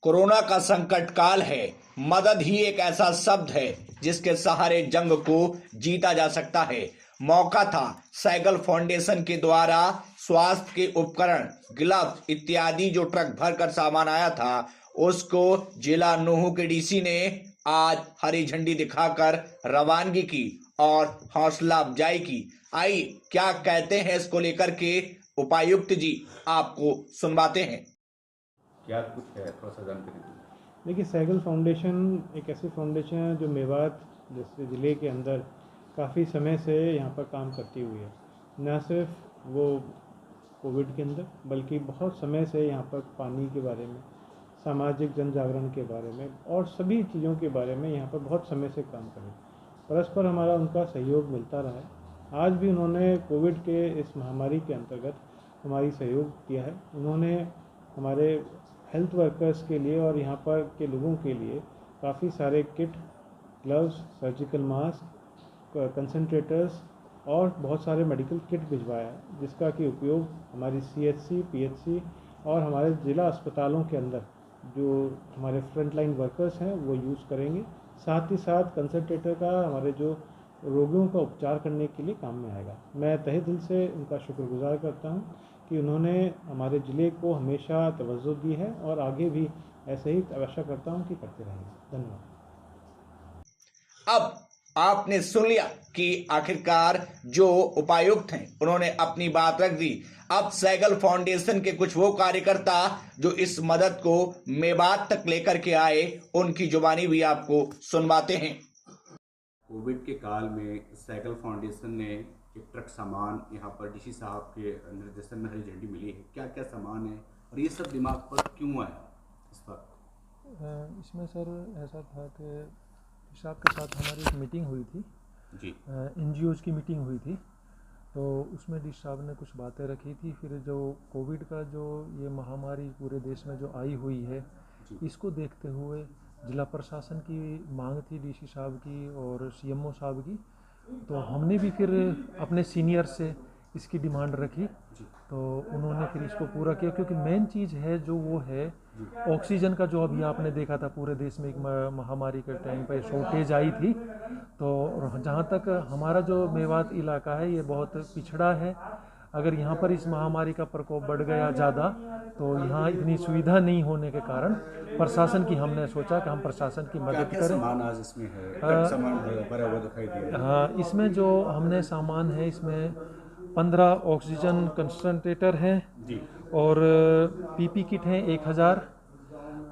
Corona का संकट काल है। मदद ही एक ऐसा शब्द है जिसके सहारे जंग को जीता जा सकता है। मौका था सैगल फाउंडेशन के द्वारा स्वास्थ्य के उपकरण, ग्लव्स इत्यादि जो ट्रक भरकर सामान आया था, उसको जिला नूंह के डीसी ने आज हरी झंडी दिखाकर रवानगी की और हौसला अफजाई की। आइए क्या कहते हैं इसको लेकर के उपायुक्त जी, आपको सुनवाते हैं। क्या कुछ है, थोड़ा सा जानकारी दीजिए। देखिए, सैगल फाउंडेशन एक ऐसी फाउंडेशन है जो मेवात जैसे ज़िले के अंदर काफ़ी समय से यहाँ पर काम करती हुई है। न सिर्फ वो कोविड के अंदर, बल्कि बहुत समय से यहाँ पर पानी के बारे में, सामाजिक जन जागरण के बारे में और सभी चीज़ों के बारे में यहाँ पर बहुत समय से काम कर रहे हैं। परस्पर हमारा उनका सहयोग मिलता रहा है। आज भी उन्होंने कोविड के इस महामारी के अंतर्गत हमारी सहयोग किया है। उन्होंने हमारे हेल्थ वर्कर्स के लिए और यहाँ पर के लोगों के लिए काफ़ी सारे kit, gloves, surgical mask, concentrators और बहुत सारे मेडिकल किट भिजवाया, जिसका कि उपयोग हमारी CHC, PHC और हमारे ज़िला अस्पतालों के अंदर जो हमारे फ्रंटलाइन वर्कर्स हैं वो यूज़ करेंगे। साथ ही साथ कंसंट्रेटर का हमारे जो रोगियों का उपचार करने के लिए काम में आएगा। मैं तहे दिल से उनका शुक्रगुजार करता हूं कि उन्होंने हमारे ज़िले को हमेशा तवज्जो दी है और आगे भी ऐसे ही आशा करता हूं कि करते रहेंगे। धन्यवाद। अब आपने सुन लिया कि आखिरकार जो उपायुक्त हैं उन्होंने अपनी बात रख दी। अब सैगल फाउंडेशन के कुछ वो कार्यकर्ता जो इस मदद को मेवात तक लेकर के आए, उनकी जुबानी भी आपको सुनवाते हैं। कोविड के काल में सैगल फाउंडेशन ने एक ट्रक सामान यहाँ पर डीसी साहब के निर्देशन में हरी झंडी मिली है। क्या क्या सामान है और ये सब दिमाग पर क्यों आया इस वक्त? इसमें सर ऐसा था कि साहब के साथ हमारी एक मीटिंग हुई थी जी। NGOs की मीटिंग हुई थी, तो उसमें डी साहब ने कुछ बातें रखी थी। फिर जो कोविड का जो ये महामारी पूरे देश में जो आई हुई है, इसको देखते हुए जिला प्रशासन की मांग थी DC साहब की और CMO साहब की, तो हमने भी फिर अपने सीनियर से इसकी डिमांड रखी, तो उन्होंने फिर इसको पूरा किया। क्योंकि मेन चीज़ है जो वो है ऑक्सीजन का, जो अभी आपने देखा था पूरे देश में एक महामारी के टाइम पे शॉर्टेज आई थी। तो जहाँ तक हमारा जो मेवात इलाका है ये बहुत पिछड़ा है। अगर यहाँ पर इस महामारी का प्रकोप बढ़ गया ज़्यादा, तो यहाँ इतनी सुविधा नहीं होने के कारण प्रशासन की हमने सोचा कि हम प्रशासन की मदद करें। सामान आज इसमें है, सामान भरा हुआ दिखाई दे रहा है। हाँ, इसमें जो हमने सामान है, इसमें 15 ऑक्सीजन कंसंट्रेटर हैं और PP किट हैं 1000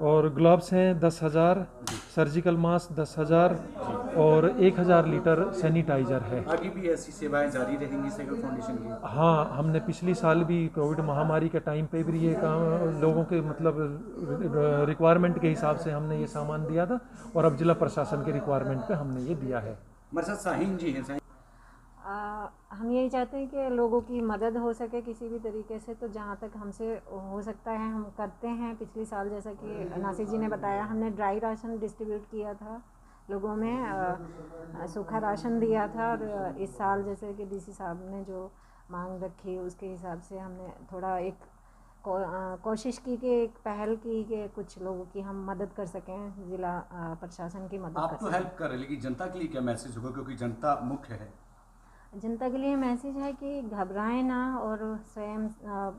और ग्लव्स हैं 10,000, सर्जिकल मास्क 10,000 और 1000 लीटर सैनिटाइज़र है। आगे भी ऐसी सेवाएं जारी रहेंगी सैगल फाउंडेशन की? हाँ, हमने पिछली साल भी कोविड महामारी के टाइम पे भी ये काम लोगों के मतलब रिक्वायरमेंट के हिसाब से हमने ये सामान दिया था और अब जिला प्रशासन के रिक्वायरमेंट पे हमने ये दिया है। हमारे साथ साहिन जी हैं। हम यही चाहते हैं कि लोगों की मदद हो सके किसी भी तरीके से, तो जहाँ तक हमसे हो सकता है हम करते हैं। पिछले साल जैसा कि नासिर जी ने बताया, हमने ड्राई राशन डिस्ट्रीब्यूट किया था लोगों में, सूखा राशन दिया था। और इस साल जैसे कि DC साहब ने जो मांग रखी उसके हिसाब से हमने थोड़ा एक कोशिश की कि एक पहल की कि कुछ लोगों की हम मदद कर सकें, ज़िला प्रशासन की मदद आप कर तो सकें। हेल्प कर रहे, लेकिन जनता के लिए क्या मैसेज होगा, क्योंकि जनता मुख्य है? जनता के लिए मैसेज है कि घबराएं ना और स्वयं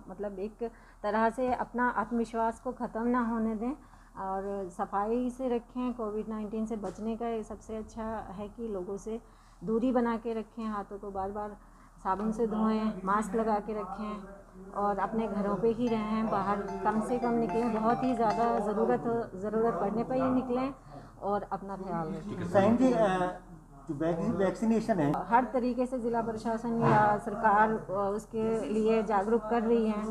मतलब एक तरह से अपना आत्मविश्वास को ख़त्म ना होने दें और सफाई से रखें। कोविड-19 से बचने का सबसे अच्छा है कि लोगों से दूरी बना के रखें, हाथों को बार बार साबुन से धोएं, मास्क लगा के रखें और अपने घरों पे ही रहें। बाहर कम से कम निकलें, बहुत ही ज़्यादा ज़रूरत पड़ने पर ही निकलें और अपना ख्याल रखें। वैक्सीनेशन है, हर तरीके से ज़िला प्रशासन या सरकार उसके लिए जागरूक कर रही है।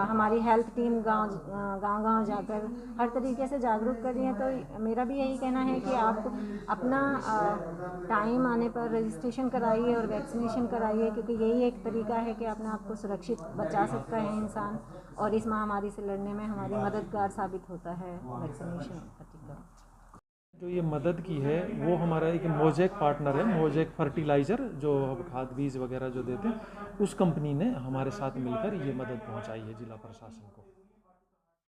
हमारी हेल्थ टीम गांव जाकर हर तरीके से जागरूक कर रही है। तो मेरा भी यही कहना है कि आप अपना टाइम आने पर रजिस्ट्रेशन कराइए और वैक्सीनेशन कराइए, क्योंकि यही एक तरीका है कि अपने आप को सुरक्षित बचा सकता है इंसान और इस महामारी से लड़ने में हमारी मददगार साबित होता है वैक्सीनेशन का टीका। जो ये मदद की है वो हमारा एक मोजेक पार्टनर है, मोजेक फर्टिलाइज़र, जो खाद बीज वगैरह जो देते हैं, उस कंपनी ने हमारे साथ मिलकर ये मदद पहुंचाई है जिला प्रशासन को।